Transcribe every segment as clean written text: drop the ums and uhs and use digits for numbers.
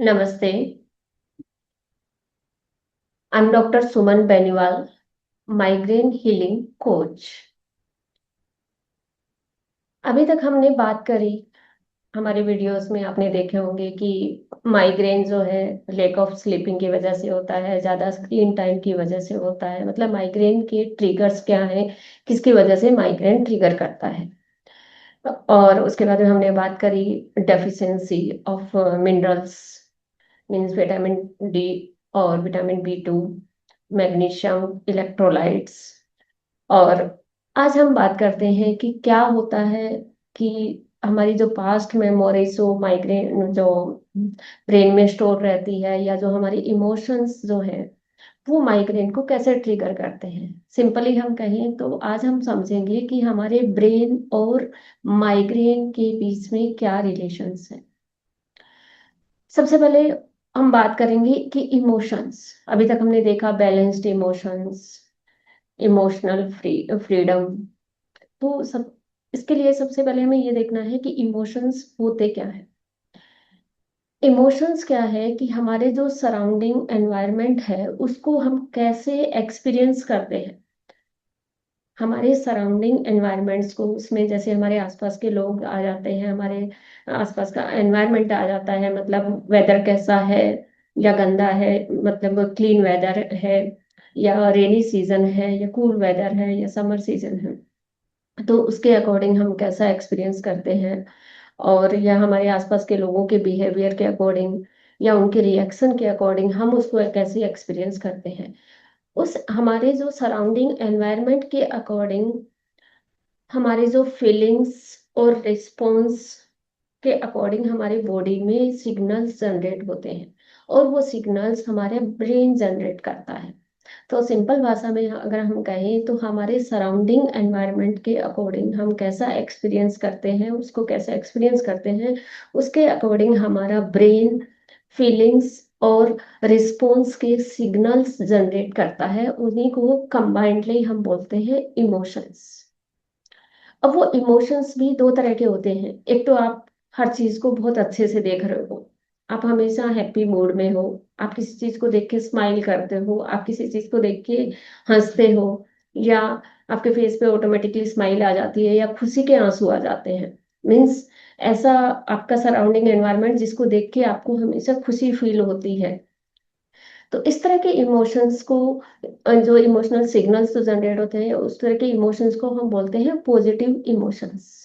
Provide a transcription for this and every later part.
नमस्ते। I am doctor Suman Beniwal, migraine healing coach. अभी तक हमने बात करी, हमारे वीडियोस में आपने देखे होंगे कि माइग्रेन जो है लेक ऑफ स्लीपिंग की वजह से होता है, ज़्यादा स्क्रीन टाइम की वजह से होता है। मतलब माइग्रेन के ट्रिगर्स क्या हैं, किसकी वजह से माइग्रेन ट्रिगर करता है। और उसके बाद में हमने बात करी deficiency of minerals, means vitamin D और विटामिन B2, मैग्नीशियम, इलेक्ट्रोलाइट्स। और आज हम बात करते हैं कि क्या होता है कि हमारी जो पास्ट मेमोरीज जो माइग्रेन जो ब्रेन में स्टोर रहती है, या जो हमारी इमोशंस जो है वो माइग्रेन को कैसे ट्रिगर करते हैं। सिंपली हम कहें तो आज हम समझेंगे कि हमारे ब्रेन और माइग्रेन के बीच में क्या रिलेशंस है। सबसे पहले हम बात करेंगे कि इमोशंस। अभी तक हमने देखा बैलेंस्ड इमोशंस, इमोशनल फ्रीडम। तो सब इसके लिए सबसे पहले हमें ये देखना है कि इमोशंस होते क्या है। इमोशंस क्या है कि हमारे जो सराउंडिंग एनवायरनमेंट है उसको हम कैसे एक्सपीरियंस करते हैं। हमारे सराउंडिंग एनवायरनमेंट्स को, उसमें जैसे हमारे आसपास के लोग आ जाते हैं, हमारे आसपास का एनवायरनमेंट आ जाता है। मतलब वेदर कैसा है, या गंदा है, मतलब क्लीन वेदर है, या रेनी सीजन है, या कूल वेदर है, या समर सीजन है, तो उसके अकॉर्डिंग हम कैसा एक्सपीरियंस करते हैं। और या हमारे आसपास के लोगों के बिहेवियर के अकॉर्डिंग, या उनके रिएक्शन के अकॉर्डिंग हम उसको कैसे एक्सपीरियंस करते हैं। उस हमारे जो सराउंडिंग एनवायरनमेंट के अकॉर्डिंग हमारे जो फीलिंग्स और रिस्पॉन्स के अकॉर्डिंग हमारे बॉडी में सिग्नल्स जनरेट होते हैं, और वो सिग्नल्स हमारे ब्रेन जनरेट करता है। तो सिंपल भाषा में अगर हम कहें तो हमारे सराउंडिंग एनवायरनमेंट के अकॉर्डिंग हम कैसा एक्सपीरियंस करते हैं, उसको कैसा एक्सपीरियंस करते हैं, उसके अकॉर्डिंग हमारा ब्रेन फीलिंग्स और रिस्पॉन्स के सिग्नल्स जनरेट करता है। उन्हीं को कंबाइंडली हम बोलते हैं इमोशंस। अब वो इमोशंस भी दो तरह के होते हैं। एक तो आप हर चीज को बहुत अच्छे से देख रहे हो, आप हमेशा हैप्पी मूड में हो, आप किसी चीज को देख के स्माइल करते हो, आप किसी चीज को देख के हंसते हो, या आपके फेस पे ऑटोमेटिकली स्माइल आ जाती है, या खुशी के आंसू आ जाते हैं। मीन्स ऐसा आपका सराउंडिंग एनवायरनमेंट जिसको देख के आपको हमेशा खुशी फील होती है। तो इस तरह के इमोशंस को, जो इमोशनल सिग्नल्स जो जनरेट होते हैं, उस तरह के इमोशंस को हम बोलते हैं पॉजिटिव इमोशंस।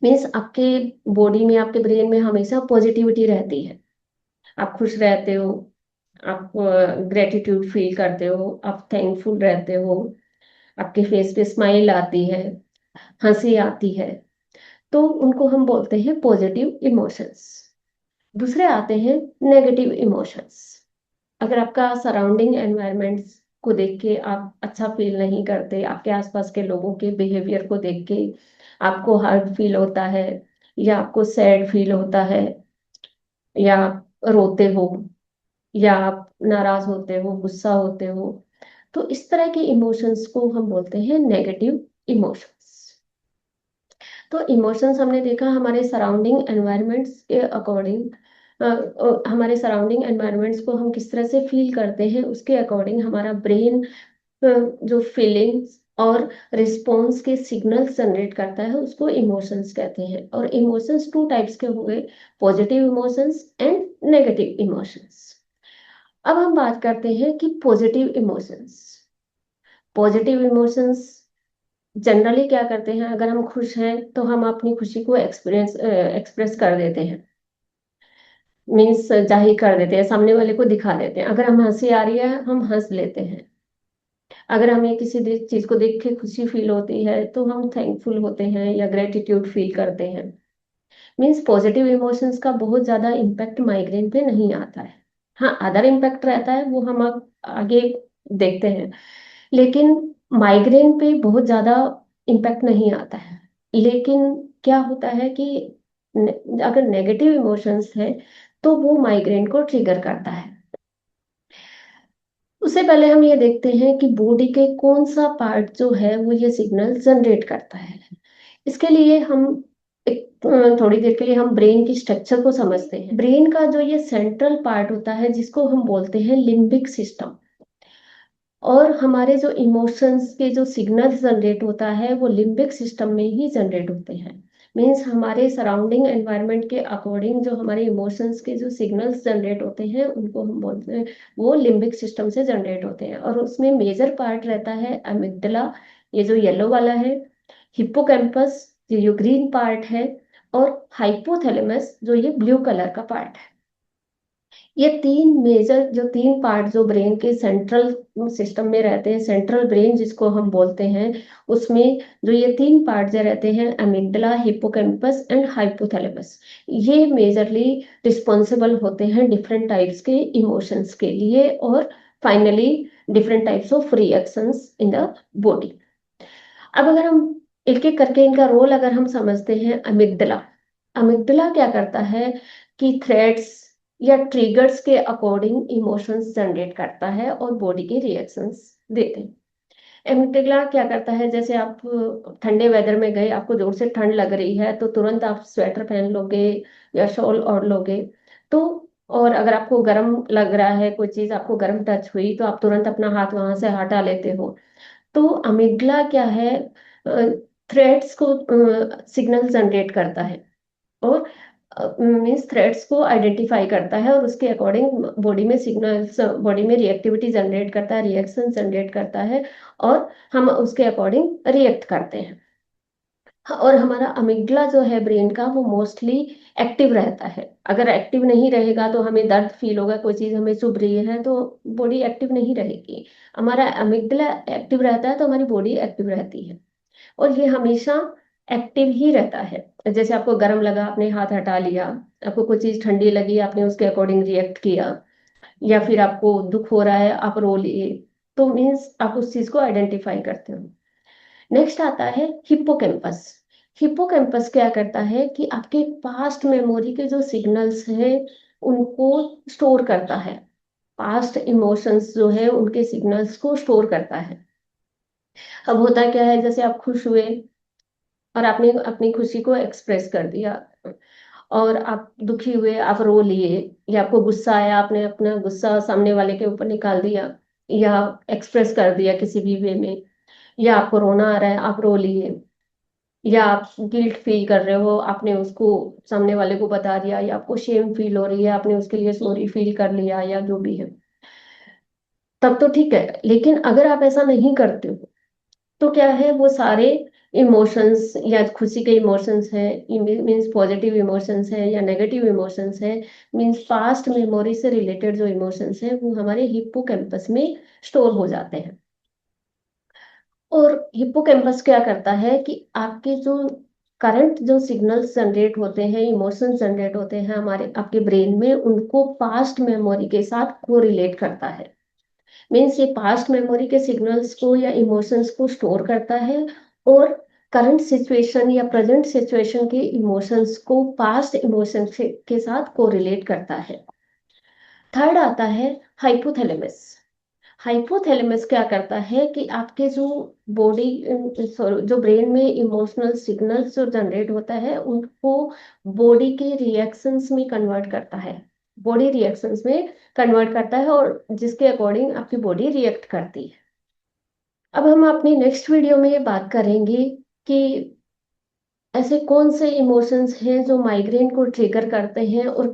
मीन्स आपके बॉडी में, आपके ब्रेन में हमेशा पॉजिटिविटी रहती है। आप खुश रहते हो, आप ग्रेटिट्यूड फील करते हो, आप थैंकफुल रहते हो, आपके फेस पे स्माइल आती है, हंसी आती है। तो उनको हम बोलते हैं पॉजिटिव इमोशंस। दूसरे आते हैं नेगेटिव इमोशंस। अगर आपका सराउंडिंग एनवायरनमेंट को देख के आप अच्छा फील नहीं करते, आपके आसपास के लोगों के बिहेवियर को देख के आपको हर्ट फील होता है, या आपको सैड फील होता है, या आप रोते हो, या आप नाराज होते हो, गुस्सा होते हो, तो इस तरह के इमोशंस को हम बोलते हैं नेगेटिव इमोशंस। तो इमोशंस हमने देखा हमारे सराउंडिंग एनवायरनमेंट्स के अकॉर्डिंग, हमारे सराउंडिंग एनवायरनमेंट्स को हम किस तरह से फील करते हैं उसके अकॉर्डिंग हमारा ब्रेन जो फीलिंग्स और रिस्पॉन्स के सिग्नल्स जनरेट करता है उसको इमोशंस कहते हैं। और इमोशंस टू टाइप्स के हुए, positive emotions and negative emotions. अब हम बात करते हैं कि positive emotions. Positive emotions generally क्या करते हैं, अगर हम खुश हैं तो हम अपनी खुशी को एक्सप्रेस कर देते हैं। मीन्स जाहिर कर देते हैं, सामने वाले को दिखा देते हैं। अगर हम हंसी आ रही है हम हंस लेते हैं। अगर हमें किसी चीज को देख के खुशी फील होती है तो हम थैंकफुल होते हैं या ग्रेटिट्यूड फील करते हैं। मीन्स पॉजिटिव इमोशंस का बहुत ज्यादा इम्पैक्ट माइग्रेन पे नहीं आता है। हाँ, अदर इम्पैक्ट रहता है, वो हम अब आगे देखते हैं। लेकिन माइग्रेन पे बहुत ज्यादा इम्पैक्ट नहीं आता है। लेकिन क्या होता है कि अगर नेगेटिव इमोशंस है तो वो माइग्रेन को ट्रिगर करता है। उससे पहले हम ये देखते हैं कि बॉडी के कौन सा पार्ट जो है वो ये सिग्नल जनरेट करता है। इसके लिए हम थोड़ी देर के लिए हम ब्रेन की स्ट्रक्चर को समझते हैं। ब्रेन का जो ये सेंट्रल पार्ट होता है जिसको हम बोलते हैं लिम्बिक सिस्टम, और हमारे जो इमोशंस के जो सिग्नल्स जनरेट होता है वो लिम्बिक सिस्टम में ही जनरेट होते हैं। मीन्स हमारे सराउंडिंग एनवायरनमेंट के अकॉर्डिंग जो हमारे इमोशंस के जो सिग्नल्स जनरेट होते हैं उनको हम बोलते हैं, वो लिम्बिक सिस्टम से जनरेट होते हैं। और उसमें मेजर पार्ट रहता है अमिगडला, ये जो येलो वाला है, हिप्पोकैम्पस ये जो ग्रीन पार्ट है, और हाइपोथैलेमस जो ये ब्लू कलर का पार्ट है। ये तीन मेजर जो तीन पार्ट जो ब्रेन के सेंट्रल सिस्टम में रहते हैं, सेंट्रल ब्रेन जिसको हम बोलते हैं, उसमें जो ये तीन पार्ट जो रहते हैं अमिगडला, हिप्पोकैम्पस एंड हाइपोथैलेमस, ये मेजरली रिस्पॉन्सिबल होते हैं डिफरेंट टाइप्स के इमोशंस के लिए, और finally different types of reactions in the body. अब अगर हम एक एक करके इनका रोल अगर हम समझते हैं, अमिगडला, अमिगडला क्या करता है कि थ्रेड्स या ट्रिगर्स के अकॉर्डिंग इमोशंस जनरेट करता है और बॉडी के रिएक्शंस देते हैं। एमिगडाला क्या करता है, जैसे आप ठंडे वेदर में गए, आपको जोर से ठंड लग रही है तो तुरंत आप स्वेटर पहन लोगे या शॉल ओढ़ लोगे। तो और अगर आपको गर्म लग रहा है, कोई चीज आपको गर्म टच हुई, तो आप तुरंत अपना हाथ वहां से हटा लेते हो। तो अमिगडला क्या है, थ्रेड्स को सिग्नल जनरेट करता है, और मीन्स थ्रेड्स को आइडेंटिफाई करता है, और उसके अकॉर्डिंग बॉडी में सिग्नल्स, बॉडी में रिएक्टिविटी जनरेट करता है, रिएक्शन जनरेट करता है, और हम उसके अकॉर्डिंग रिएक्ट करते हैं। और हमारा अमिगडला जो है ब्रेन का, वो मोस्टली एक्टिव रहता है। अगर एक्टिव नहीं रहेगा तो हमें दर्द फील होगा, कोई चीज हमें चुभ रही है तो बॉडी एक्टिव नहीं रहेगी। हमारा अमिगडला एक्टिव रहता है तो हमारी बॉडी एक्टिव रहती है, और ये हमेशा एक्टिव ही रहता है। जैसे आपको गर्म लगा, आपने हाथ हटा लिया, आपको कोई चीज ठंडी लगी, आपने उसके अकॉर्डिंग रिएक्ट किया, या फिर आपको दुख हो रहा है, आप रो लिए, तो मीन्स आप उस चीज को आइडेंटिफाई करते हो। नेक्स्ट आता है हिप्पोकैम्पस। हिप्पोकैम्पस क्या करता है कि आपके पास्ट मेमोरी के जो सिग्नल्स हैं उनको स्टोर करता है, पास्ट इमोशंस जो है उनके सिग्नल्स को स्टोर करता है। अब होता क्या है, जैसे आप खुश हुए और आपने अपनी खुशी को एक्सप्रेस कर दिया, और आप दुखी हुए, आप रो लिए, या आपको गुस्सा आया, आपने अपना गुस्सा सामने वाले के ऊपर निकाल दिया या एक्सप्रेस कर दिया किसी भी वे में, या आपको रोना आ रहा है, आप रो लिए, या आप गिल्ट फील कर रहे हो, आपने उसको सामने वाले को बता दिया, या आपको शेम फील हो रही है, आपने उसके लिए सॉरी फील कर लिया, या जो भी है, तब तो ठीक है। लेकिन अगर आप ऐसा नहीं करते हो तो क्या है, वो सारे इमोशंस, या खुशी के इमोशंस है, मीन्स पॉजिटिव इमोशंस है या नेगेटिव इमोशंस है, मीन्स पास्ट मेमोरी से रिलेटेड जो इमोशंस है वो हमारे हिप्पोकैम्पस में स्टोर हो जाते हैं। और हिप्पोकैम्पस क्या करता है कि आपके जो करंट जो सिग्नल्स जनरेट होते हैं, इमोशंस जनरेट होते हैं हमारे आपके ब्रेन में, उनको पास्ट मेमोरी के साथ कोरिलेट करता है। मीन्स ये पास्ट मेमोरी के सिग्नल्स को या इमोशंस को स्टोर करता है, और करंट सिचुएशन या प्रेजेंट सिचुएशन के इमोशंस को पास्ट इमोशंस के साथ कोरिलेट करता है। थर्ड आता है हाइपोथैलेमस। हाइपोथैलेमस क्या करता है कि आपके जो बॉडी, जो ब्रेन में इमोशनल सिग्नल्स जो जनरेट होता है उनको बॉडी के रिएक्शंस में कन्वर्ट करता है, बॉडी रिएक्शंस में कन्वर्ट करता है, और जिसके अकॉर्डिंग आपकी बॉडी रिएक्ट करती है। अब हम अपनी नेक्स्ट वीडियो में ये बात करेंगे कि ऐसे कौन से इमोशंस हैं जो माइग्रेन को ट्रिगर करते हैं, और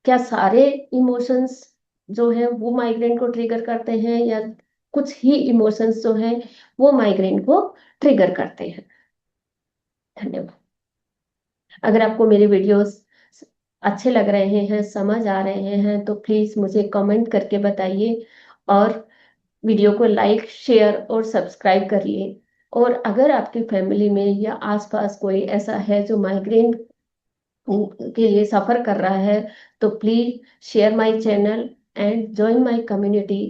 क्या सारे इमोशंस जो है वो माइग्रेन को ट्रिगर करते हैं, या कुछ ही इमोशंस जो हैं वो माइग्रेन को ट्रिगर करते हैं। धन्यवाद। अगर आपको मेरे वीडियोस अच्छे लग रहे हैं, समझ आ रहे हैं, तो प्लीज मुझे कमेंट करके बताइए, और वीडियो को लाइक, शेयर और सब्सक्राइब करिए। और अगर आपकी फैमिली में या आसपास कोई ऐसा है जो माइग्रेन के लिए सफर कर रहा है, तो please share my channel and join my community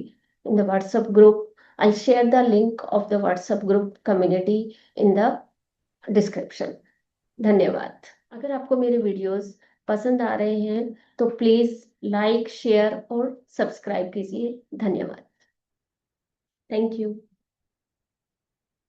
in the WhatsApp group. I'll share the link of the WhatsApp group community in the description. धन्यवाद। अगर आपको मेरे वीडियोस पसंद आ रहे हैं तो प्लीज लाइक, शेयर और सब्सक्राइब कीजिए। धन्यवाद। Thank you.